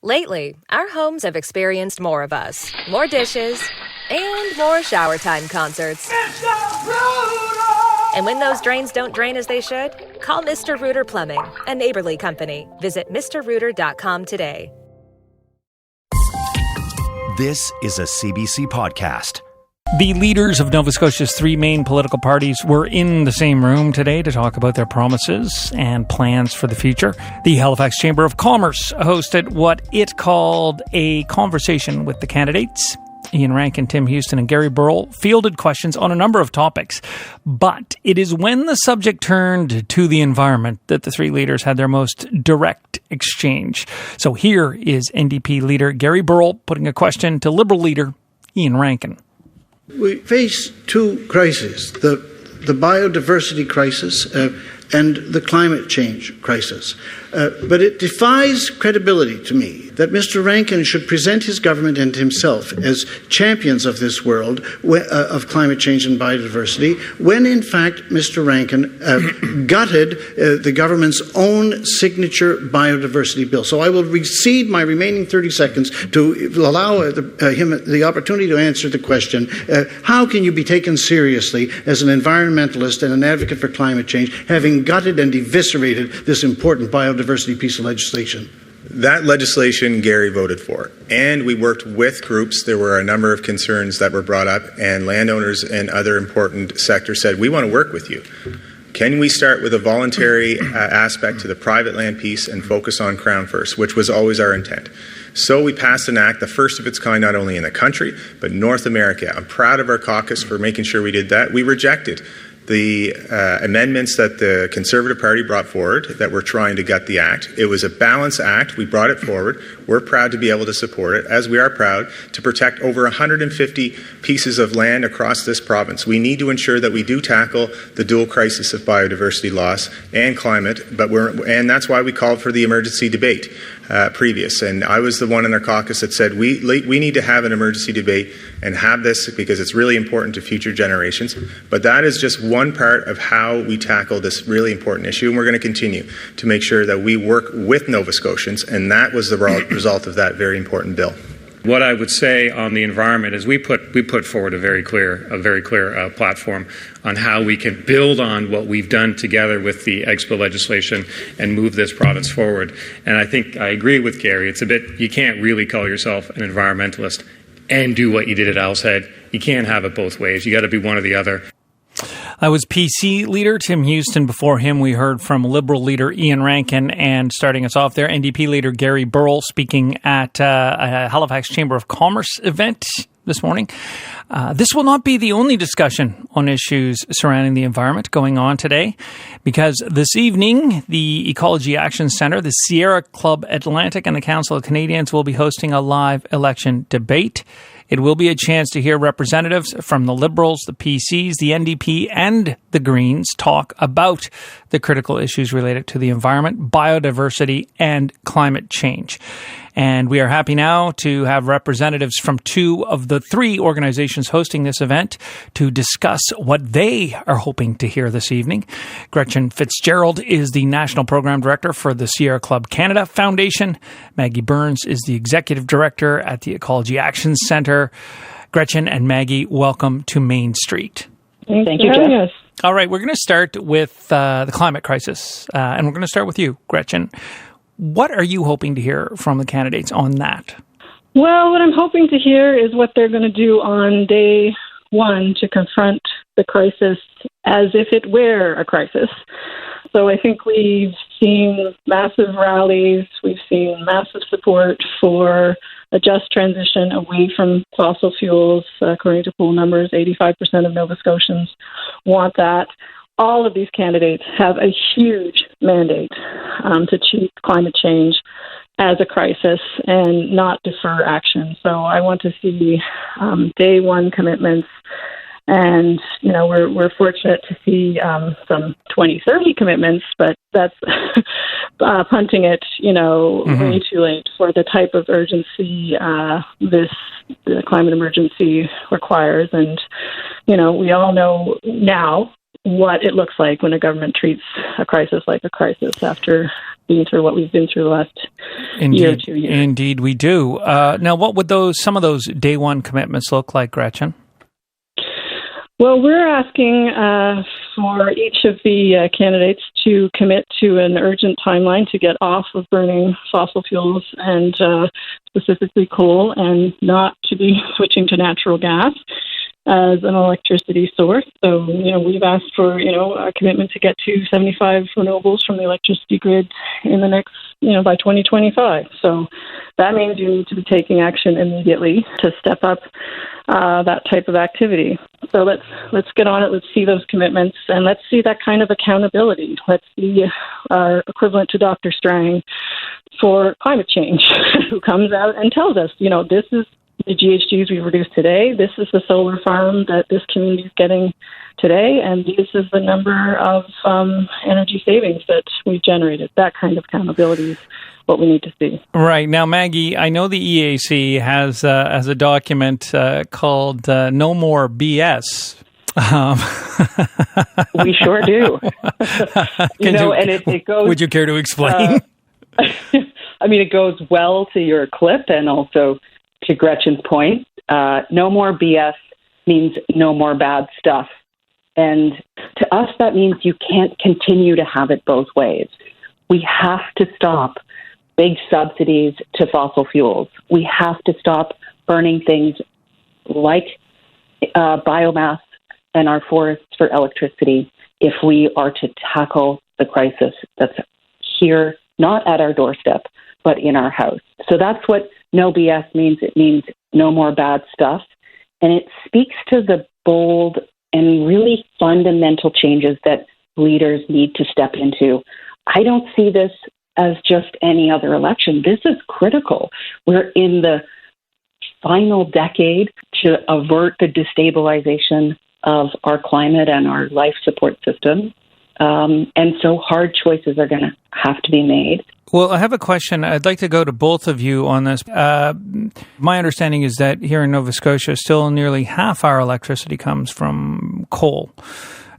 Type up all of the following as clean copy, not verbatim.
Lately, our homes have experienced more of us, more dishes, and more shower time concerts. Mr. Rooter! And when those drains don't drain as they should, call Mr. Rooter Plumbing, a neighborly company. Visit MrRooter.com today. This is a CBC podcast. The leaders of Nova Scotia's three main political parties were in the same room today to talk about their promises and plans for the future. The Halifax Chamber of Commerce hosted what it called a conversation with the candidates. Ian Rankin, Tim Houston, and Gary Burrell fielded questions on a number of topics. But it is when the subject turned to the environment that the three leaders had their most direct exchange. So here is NDP leader Gary Burrell putting a question to Liberal leader Ian Rankin. We face two crises, the biodiversity crisis and the climate change crisis. But it defies credibility to me that Mr. Rankin should present his government and himself as champions of this world of climate change and biodiversity, when in fact Mr. Rankin gutted the government's own signature biodiversity bill. So I will cede my remaining 30 seconds to allow him the opportunity to answer the question, how can you be taken seriously as an environmentalist and an advocate for climate change, having gutted and eviscerated this important biodiversity piece of legislation? That legislation Gary voted for, and we worked with groups. There were a number of concerns that were brought up, and landowners and other important sectors said, we want to work with you. Can we start with a voluntary aspect to the private land piece and focus on Crown first, which was always our intent. So we passed an act, the first of its kind, not only in the country, but North America. I'm proud of our caucus for making sure we did that. We rejected the amendments that the Conservative Party brought forward that were trying to gut the act. It was a balanced act. We brought it forward. We're proud to be able to support it, as we are proud to protect over 150 pieces of land across this province. We need to ensure that we do tackle the dual crisis of biodiversity loss and climate, and that's why we called for the emergency debate previous. And I was the one in our caucus that said we need to have an emergency debate and have this because it's really important to future generations. But that is just one part of how we tackle this really important issue, and we're going to continue to make sure that we work with Nova Scotians, and that was the result of that very important bill. What I would say on the environment is we put forward a very clear platform on how we can build on what we've done together with the EXPO legislation and move this province forward. And I think I agree with Gary. You can't really call yourself an environmentalist and do what you did at Owl's Head. You can't have it both ways. You got to be one or the other. That was PC leader Tim Houston. Before him, we heard from Liberal leader Ian Rankin, and starting us off there, NDP leader Gary Burrell speaking at a Halifax Chamber of Commerce event this morning. This will not be the only discussion on issues surrounding the environment going on today, because this evening, the Ecology Action Centre, the Sierra Club Atlantic, and the Council of Canadians will be hosting a live election debate. It will be a chance to hear representatives from the Liberals, the PCs, the NDP, and the Greens talk about the critical issues related to the environment, biodiversity, and climate change. And we are happy now to have representatives from two of the three organizations hosting this event to discuss what they are hoping to hear this evening. Gretchen Fitzgerald is the National Program Director for the Sierra Club Canada Foundation. Maggie Burns is the Executive Director at the Ecology Action Centre. Gretchen and Maggie, welcome to Main Street. Thank you, Jeff. All right, we're going to start with the climate crisis, and we're going to start with you, Gretchen. What are you hoping to hear from the candidates on that? Well, what I'm hoping to hear is what they're going to do on day one to confront the crisis as if it were a crisis. So I think we've seen massive rallies, we've seen massive support for a just transition away from fossil fuels. According to poll numbers, 85% of Nova Scotians want that. All of these candidates have a huge mandate to treat climate change as a crisis and not defer action. So I want to see day one commitments. And, you know, we're fortunate to see some 2030 commitments, but that's punting it, way too late for the type of urgency the climate emergency requires. And, we all know now what it looks like when a government treats a crisis like a crisis after, been through what we've been through the last year or 2 years. Indeed, we do. Now, what would some of those day one commitments look like, Gretchen? Well, we're asking for each of the candidates to commit to an urgent timeline to get off of burning fossil fuels and specifically coal, and not to be switching to natural gas as an electricity source. So, we've asked for, a commitment to get to 75 renewables from the electricity grid in the next, by 2025. So that means you need to be taking action immediately to step up that type of activity. So let's get on it. Let's see those commitments, and let's see that kind of accountability. Let's see our equivalent to Dr. Strang for climate change, who comes out and tells us, this is the GHGs we've reduced today. This is the solar farm that this community is getting today, and this is the number of energy savings that we've generated. That kind of accountability is what we need to see. Right. Now, Maggie, I know the EAC has a document called No More BS. We sure do. And it goes... Would you care to explain? It goes well to your clip and also to Gretchen's point. No more BS means no more bad stuff. And to us, that means you can't continue to have it both ways. We have to stop big subsidies to fossil fuels. We have to stop burning things like biomass and our forests for electricity if we are to tackle the crisis that's here, not at our doorstep, but in our house. So that's what no BS means. It means no more bad stuff. And it speaks to the bold and really fundamental changes that leaders need to step into. I don't see this as just any other election. This is critical. We're in the final decade to avert the destabilization of our climate and our life support system. And so hard choices are going to have to be made. Well, I have a question. I'd like to go to both of you on this. My understanding is that here in Nova Scotia, still nearly half our electricity comes from coal.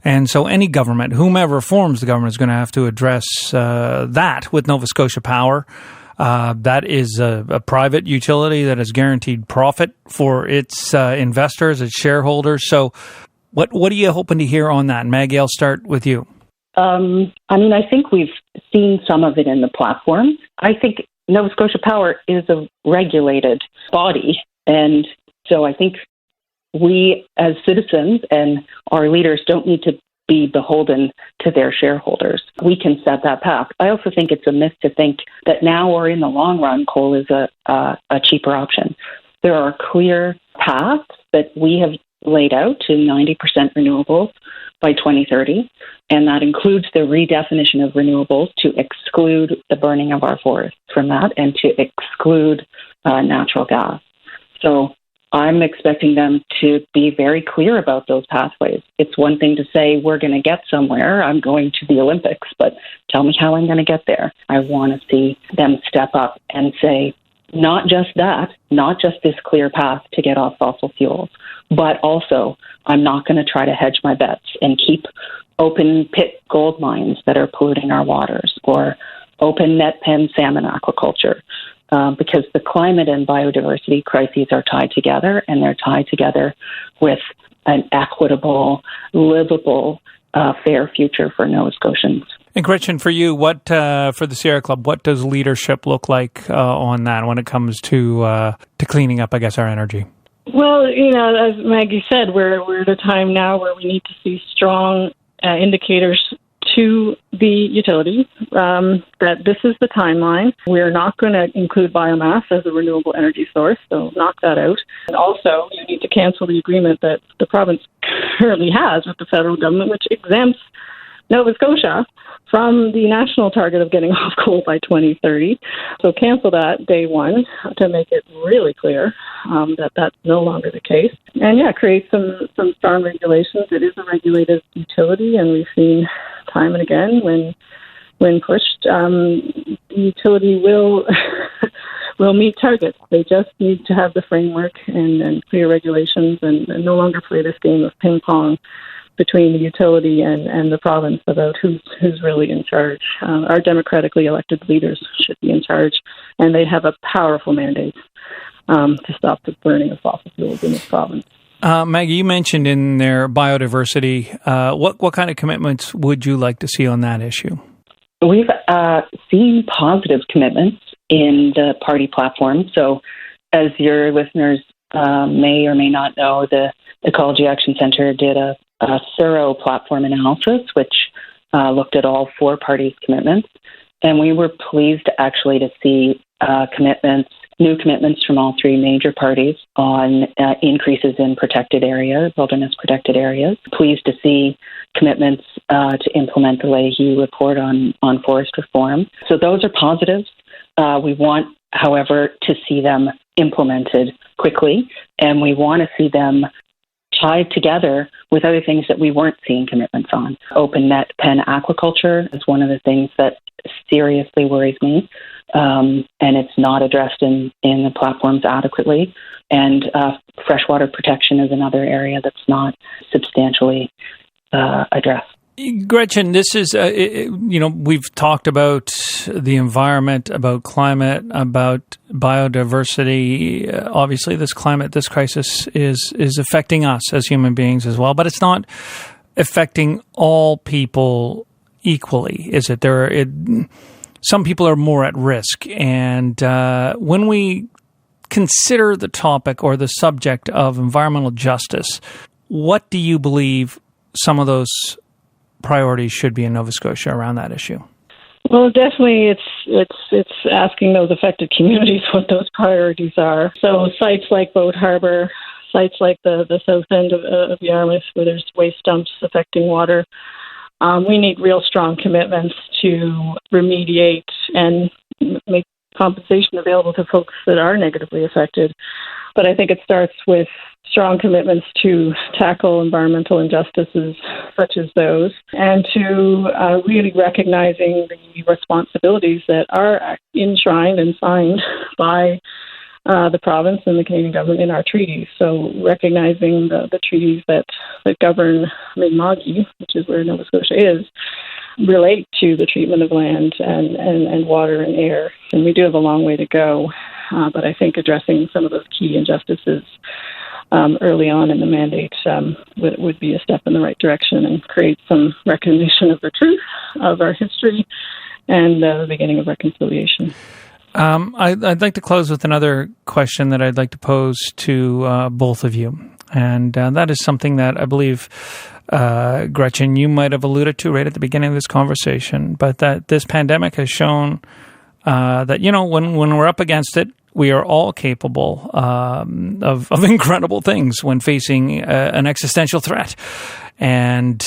And so any government, whomever forms the government, is going to have to address that with Nova Scotia Power. That is a private utility that has guaranteed profit for its investors, its shareholders. So what are you hoping to hear on that? Maggie, I'll start with you. I think we've seen some of it in the platform. I think Nova Scotia Power is a regulated body. And so I think we as citizens and our leaders don't need to be beholden to their shareholders. We can set that path. I also think it's a myth to think that now or in the long run, coal is a cheaper option. There are clear paths that we have laid out to 90% renewables by 2030, and that includes the redefinition of renewables to exclude the burning of our forests from that and to exclude natural gas. So I'm expecting them to be very clear about those pathways. It's one thing to say, we're going to get somewhere, I'm going to the Olympics, but tell me how I'm going to get there. I want to see them step up and say, not just that, not just this clear path to get off fossil fuels, but also I'm not going to try to hedge my bets and keep open pit gold mines that are polluting our waters or open net pen salmon aquaculture. Because the climate and biodiversity crises are tied together, and they're tied together with an equitable, livable, fair future for Nova Scotians. And Gretchen, for you, what for the Sierra Club, what does leadership look like on that when it comes to cleaning up, I guess, our energy? Well, as Maggie said, we're at a time now where we need to see strong indicators to the utility that this is the timeline. We're not going to include biomass as a renewable energy source, so knock that out. And also, you need to cancel the agreement that the province currently has with the federal government, which exempts Nova Scotia from the national target of getting off coal by 2030. So cancel that day one to make it really clear that that's no longer the case. And create some strong regulations. It is a regulated utility, and we've seen time and again when pushed, the utility will meet targets. They just need to have the framework and clear regulations and no longer play this game of ping pong between the utility and the province about who's really in charge. Our democratically elected leaders should be in charge, and they have a powerful mandate to stop the burning of fossil fuels in this province. Maggie, you mentioned in there biodiversity. What kind of commitments would you like to see on that issue? We've seen positive commitments in the party platform. So as your listeners may or may not know, the Ecology Action Centre did a thorough platform analysis, which looked at all four parties' commitments. And we were pleased actually to see new commitments from all three major parties on increases in protected areas, wilderness protected areas. Pleased to see commitments to implement the Leahy report on forest reform. So those are positives. We want, however, to see them implemented quickly, and we want to see them tied together with other things that we weren't seeing commitments on. Open net pen aquaculture is one of the things that seriously worries me, and it's not addressed in the platforms adequately. And freshwater protection is another area that's not substantially addressed. Gretchen, this is, we've talked about the environment, about climate, about biodiversity. Obviously, this crisis is affecting us as human beings as well, but it's not affecting all people equally, is it? Some people are more at risk. And when we consider the topic or the subject of environmental justice, what do you believe some of those priorities should be in Nova Scotia around that issue? Well, definitely it's asking those affected communities what those priorities are. So sites like Boat Harbour, sites like the south end of Yarmouth where there's waste dumps affecting water, we need real strong commitments to remediate and make compensation available to folks that are negatively affected. But I think it starts with strong commitments to tackle environmental injustices such as those, and to really recognizing the responsibilities that are enshrined and signed by the province and the Canadian government in our treaties. So recognizing the treaties that govern Mi'kmaq, which is where Nova Scotia is, relate to the treatment of land and water and air. And we do have a long way to go, but I think addressing some of those key injustices early on in the mandate would be a step in the right direction and create some recognition of the truth of our history and the beginning of reconciliation. I'd like to close with another question that I'd like to pose to both of you. And that is something that I believe, Gretchen, you might have alluded to right at the beginning of this conversation, but that this pandemic has shown that, when we're up against it, we are all capable of incredible things when facing an existential threat. And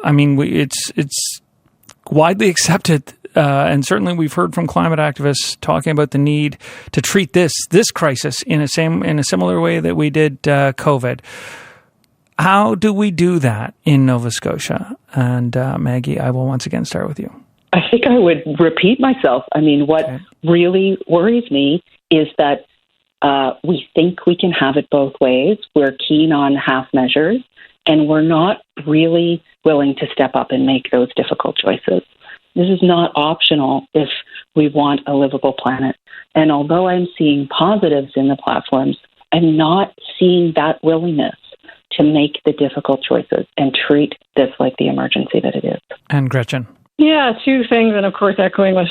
I mean, it's widely accepted, and certainly we've heard from climate activists talking about the need to treat this crisis in a similar way that we did COVID. How do we do that in Nova Scotia? And Maggie, I will once again start with you. I think I would repeat myself. I mean, what really worries me is that we think we can have it both ways. We're keen on half measures, and we're not really willing to step up and make those difficult choices. This is not optional if we want a livable planet. And although I'm seeing positives in the platforms, I'm not seeing that willingness to make the difficult choices and treat this like the emergency that it is. And Gretchen? Yeah, two things, and of course echoing what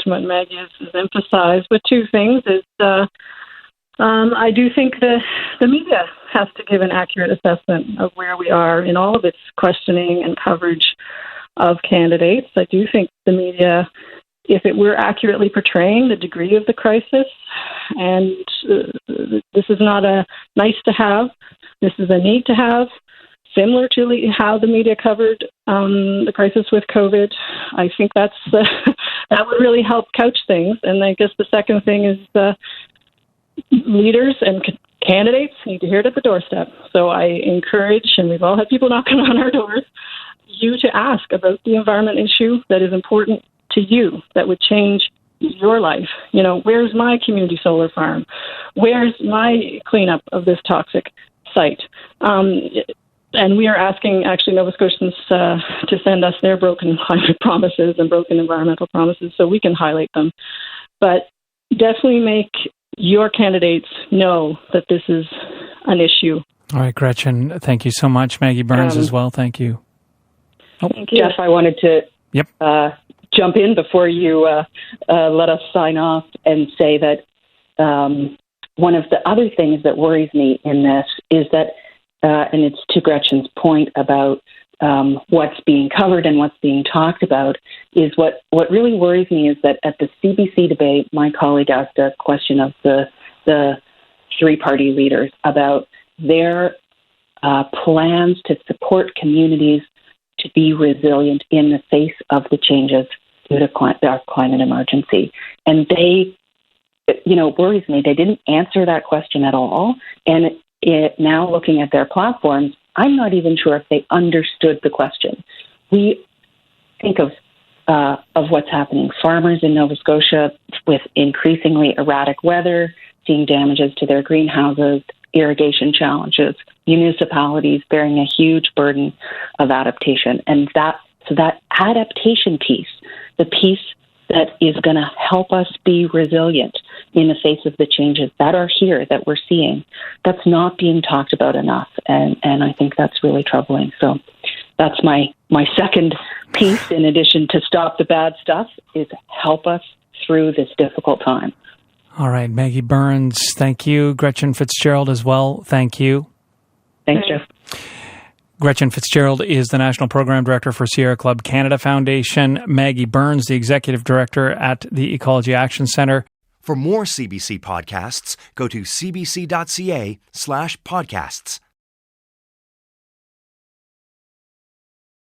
Maggie has emphasized, but two things is I do think the media has to give an accurate assessment of where we are in all of its questioning and coverage of candidates. I do think the media, if it were accurately portraying the degree of the crisis, and this is not a nice to have, this is a need to have, similar to how the media covered the crisis with COVID. I think that would really help couch things. And I guess the second thing is leaders and candidates need to hear it at the doorstep. So I encourage, and we've all had people knocking on our doors, you to ask about the environment issue that is important to you, that would change your life. Where's my community solar farm? Where's my cleanup of this toxic site? And we are asking, actually, Nova Scotians to send us their broken climate promises and broken environmental promises so we can highlight them. But definitely make your candidates know that this is an issue. All right, Gretchen, thank you so much. Maggie Burns as well, thank you. Thank you. Jeff, I wanted to jump in before you let us sign off and say that one of the other things that worries me in this is that, and it's to Gretchen's point about what's being covered and what's being talked about, is what really worries me is that at the CBC debate, my colleague asked a question of the three-party leaders about their plans to support communities to be resilient in the face of the changes due to our climate emergency. And they, worries me. They didn't answer that question at all. And now looking at their platforms, I'm not even sure if they understood the question. We think of what's happening. Farmers in Nova Scotia with increasingly erratic weather, seeing damages to their greenhouses, irrigation challenges, municipalities bearing a huge burden of adaptation. And that adaptation piece, the piece that is going to help us be resilient in the face of the changes that are here, that we're seeing, that's not being talked about enough. And I think that's really troubling. So that's my second piece, in addition to stop the bad stuff, is help us through this difficult time. All right, Maggie Burns, thank you. Gretchen Fitzgerald as well, thank you. Thanks, Jeff. Gretchen Fitzgerald is the National Program Director for Sierra Club Canada Foundation. Maggie Burns, the Executive Director at the Ecology Action Centre. For more CBC podcasts, go to cbc.ca/podcasts.